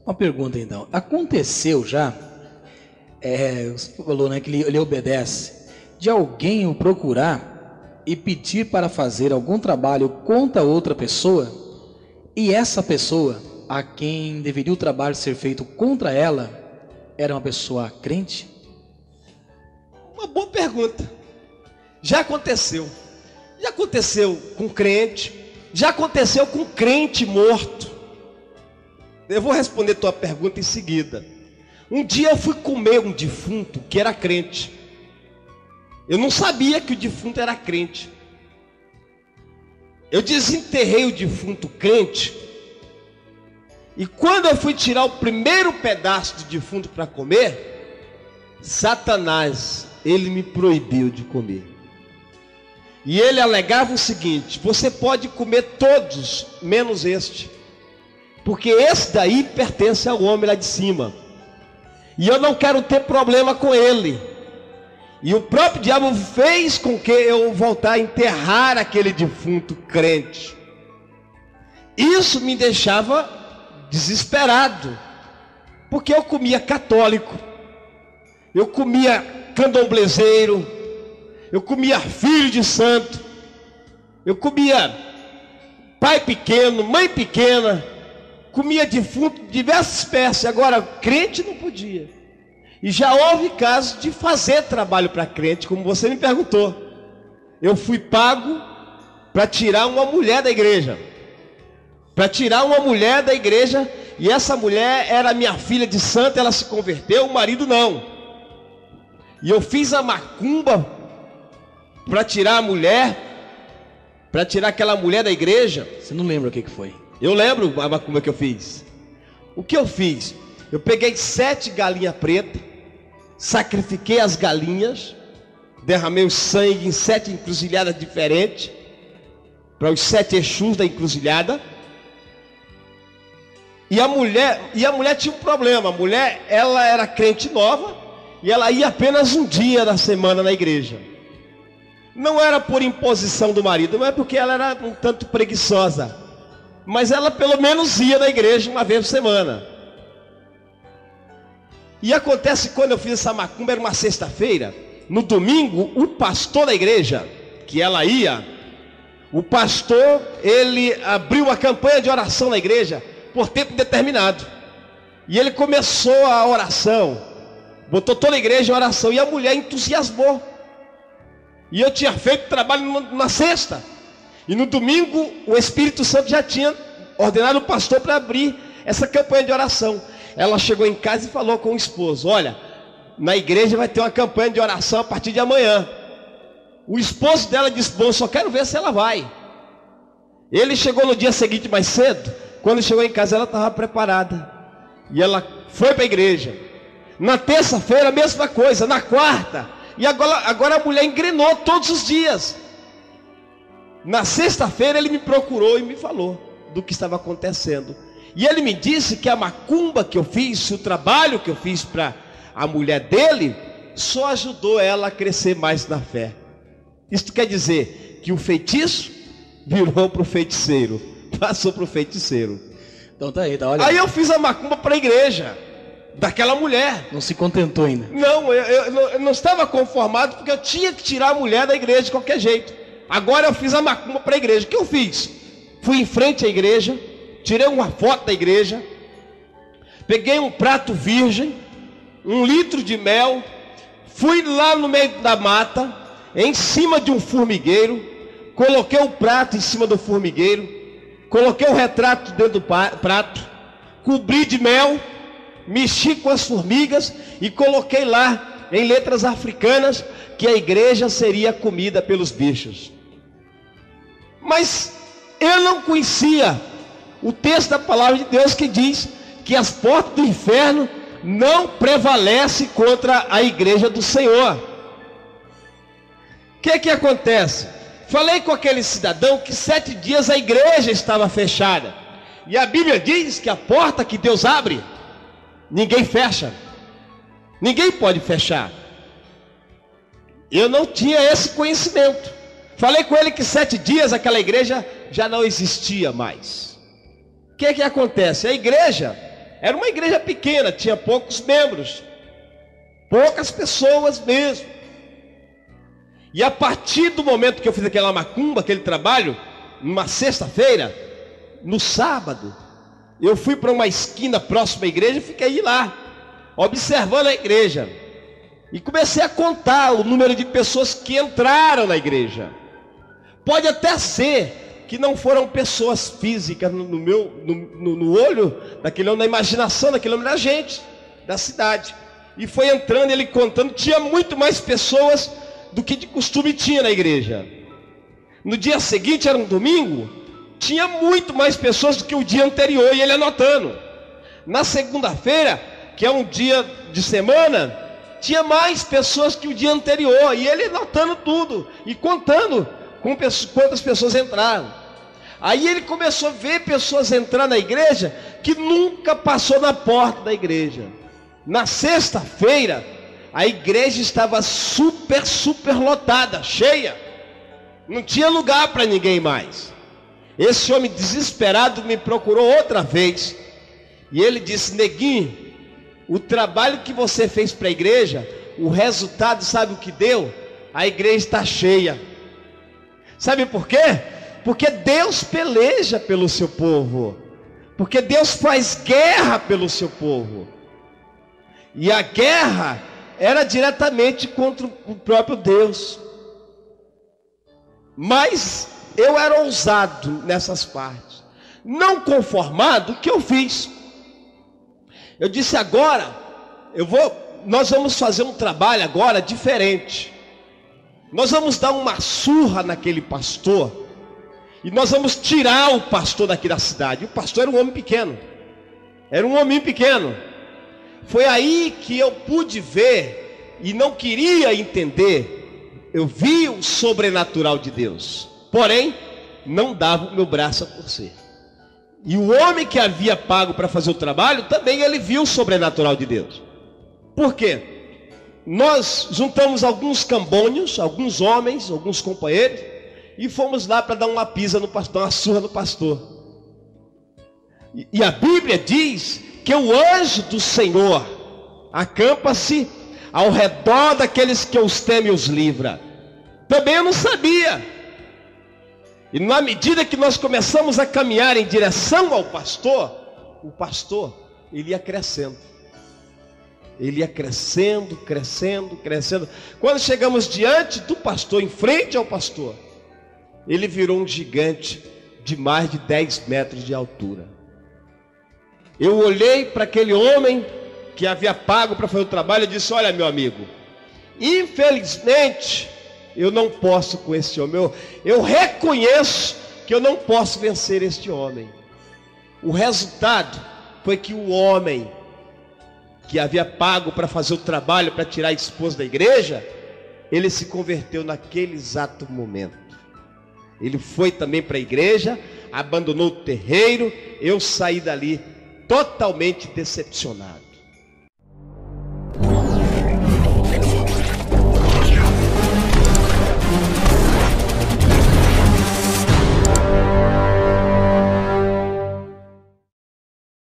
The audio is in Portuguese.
Uma pergunta então. Aconteceu já, você falou, né, que ele obedece, de alguém o procurar e pedir para fazer algum trabalho contra outra pessoa, e essa pessoa, a quem deveria o trabalho ser feito contra ela, era uma pessoa crente? Uma boa pergunta. Já aconteceu. Já aconteceu com crente, já aconteceu com crente morto. Eu vou responder tua pergunta em seguida. Um dia eu fui comer um defunto que era crente. Eu não sabia que o defunto era crente. Eu desenterrei o defunto crente. E quando eu fui tirar o primeiro pedaço do defunto para comer, Satanás, ele me proibiu de comer. E ele alegava o seguinte: você pode comer todos, menos este, porque esse daí pertence ao homem lá de cima, e eu não quero ter problema com ele. E o próprio diabo fez com que eu voltar a enterrar aquele defunto crente. Isso me deixava desesperado, porque eu comia católico, eu comia candomblezeiro, eu comia filho de santo, eu comia pai pequeno, mãe pequena, comia defunto de diversas espécies. Agora crente não podia. E já houve casos de fazer trabalho para crente, como você me perguntou. Eu fui pago para tirar uma mulher da igreja. E essa mulher era minha filha de santo, ela se converteu, o marido não. E eu fiz a macumba para tirar a mulher, para tirar aquela mulher da igreja. Você não lembra o que foi? Eu lembro a macumba que eu fiz. O que eu fiz? Eu peguei 7 galinhas pretas, sacrifiquei as galinhas, derramei o sangue em 7 encruzilhadas diferentes, para os 7 exus da encruzilhada. E a mulher tinha um problema. A mulher, ela era crente nova, e ela ia apenas um dia da semana na igreja. Não era por imposição do marido, não é porque ela era um tanto preguiçosa, mas ela pelo menos ia na igreja uma vez por semana. E acontece, quando eu fiz essa macumba, era uma sexta-feira. No domingo, o pastor da igreja, que ela ia, o pastor, ele abriu uma campanha de oração na igreja, por tempo determinado. E ele começou a oração, botou toda a igreja em oração, e a mulher entusiasmou. E eu tinha feito trabalho na sexta, e no domingo o Espírito Santo já tinha ordenado o pastor para abrir essa campanha de oração. Ela chegou em casa e falou com o esposo: olha, na igreja vai ter uma campanha de oração a partir de amanhã. O esposo dela disse: bom, só quero ver se ela vai. Ele chegou no dia seguinte mais cedo. Quando chegou em casa, ela estava preparada, e ela foi para a igreja. Na terça-feira a mesma coisa, na quarta. E agora a mulher engrenou todos os dias. Na sexta-feira ele me procurou e me falou do que estava acontecendo. E ele me disse que a macumba que eu fiz, o trabalho que eu fiz para a mulher dele, só ajudou ela a crescer mais na fé. Isso quer dizer que o feitiço virou para o feiticeiro, passou para o feiticeiro. Então tá aí, tá, olha. Aí eu fiz a macumba para a igreja daquela mulher. Não se contentou ainda? Não, eu não estava conformado, porque eu tinha que tirar a mulher da igreja de qualquer jeito. Agora eu fiz a macumba para a igreja. O que eu fiz? Fui em frente à igreja, tirei uma foto da igreja, peguei um prato virgem, 1 litro de mel, fui lá no meio da mata, em cima de um formigueiro, coloquei o prato em cima do formigueiro, coloquei o retrato dentro do prato, cobri de mel, mexi com as formigas e coloquei lá em letras africanas que a igreja seria comida pelos bichos. Mas eu não conhecia o texto da palavra de Deus que diz que as portas do inferno não prevalecem contra a igreja do Senhor. O que acontece? Falei com aquele cidadão que 7 dias a igreja estava fechada, e a Bíblia diz que a porta que Deus abre, ninguém fecha, ninguém pode fechar. Eu não tinha esse conhecimento. Falei com ele que 7 dias aquela igreja já não existia mais. O que acontece? A igreja, Era uma igreja pequena, tinha poucos membros, poucas pessoas mesmo. E a partir do momento que eu fiz aquela macumba, aquele trabalho, numa sexta-feira, no sábado, eu fui para uma esquina próxima à igreja e fiquei lá, observando a igreja. E comecei a contar o número de pessoas que entraram na igreja. Pode até ser que não foram pessoas físicas no olho daquele homem, na imaginação daquele homem, da gente, da cidade. E foi entrando, ele contando, tinha muito mais pessoas do que de costume tinha na igreja. No dia seguinte, era um domingo, tinha muito mais pessoas do que o dia anterior, e ele anotando. Na segunda-feira, que é um dia de semana, tinha mais pessoas que o dia anterior, e ele anotando tudo, e contando quantas pessoas entraram. Aí ele começou a ver pessoas entrar na igreja, que nunca passou na porta da igreja. Na sexta-feira, a igreja estava super lotada, cheia. Não tinha lugar para ninguém mais. Esse homem desesperado me procurou outra vez. E ele disse: Neguinho, o trabalho que você fez para a igreja, o resultado, sabe o que deu? A igreja está cheia. Sabe por quê? Porque Deus peleja pelo seu povo. Porque Deus faz guerra pelo seu povo. E a guerra era diretamente contra o próprio Deus. Mas eu era ousado nessas partes. Não conformado, o que eu fiz? Eu disse: agora, nós vamos fazer um trabalho agora diferente. Nós vamos dar uma surra naquele pastor. E nós vamos tirar o pastor daqui da cidade. O pastor era um homem pequeno. Era um homem pequeno. Foi aí que eu pude ver, e não queria entender. Eu vi o sobrenatural de Deus. Porém, não dava o meu braço a torcer. E o homem que havia pago para fazer o trabalho, também ele viu o sobrenatural de Deus. Por quê? Nós juntamos alguns cambônios, alguns homens, alguns companheiros, e fomos lá para dar uma pisa no pastor, uma surra no pastor. E a Bíblia diz que o anjo do Senhor acampa-se ao redor daqueles que os temem e os livra. Também eu não sabia. E na medida que nós começamos a caminhar em direção ao pastor, o pastor, ele ia crescendo. Ele ia crescendo. Quando chegamos diante do pastor, em frente ao pastor, ele virou um gigante de mais de 10 metros de altura. Eu olhei para aquele homem que havia pago para fazer o trabalho e disse: olha, meu amigo, infelizmente eu não posso com esse homem. Eu reconheço que eu não posso vencer este homem. O resultado foi que o homem que havia pago para fazer o trabalho, para tirar a esposa da igreja, ele se converteu naquele exato momento. Ele foi também para a igreja, abandonou o terreiro. Eu saí dali totalmente decepcionado.